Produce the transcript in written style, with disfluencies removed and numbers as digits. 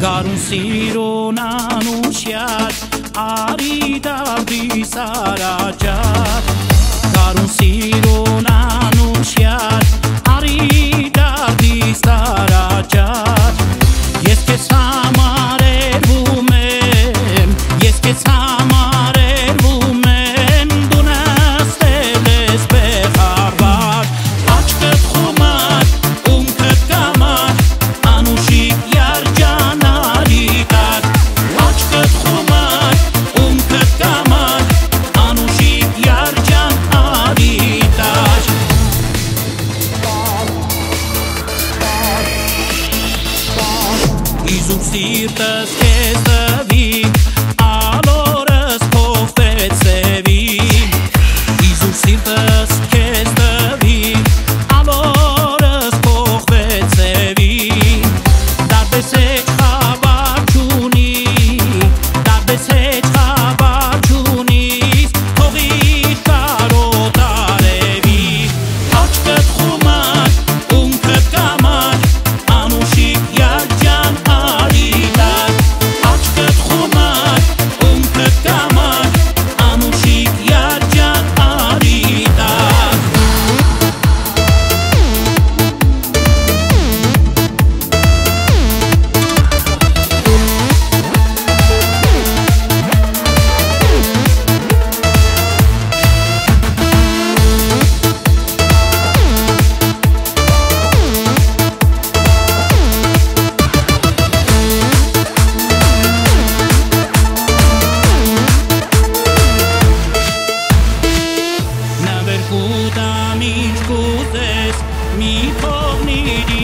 Garun siron anunciat Aridabdi sarajat Garun siron anunciat Aridabdi sarajat Ես քեզ համար երվում եմ Ես քեզ համար երվում եմ Դու նստել ես բեղարվար Աչքդ խոմար, ունքդ կամար Անուշիկ երջան Իզուր սիրտս կեզ տվի, ալորս փոխվեց սևի Իզուր սիրտս կեզ տվի, ալորս փոխվեց սևի Դարբես էջ խաբար չունի, դարբես էջ խաբար չունիս Թողիր կարոտ արևի Աչքդ խոմար, ունքդ կամար, անուշիկ երջան Կուտամ ինչ կուզես, մի փողնի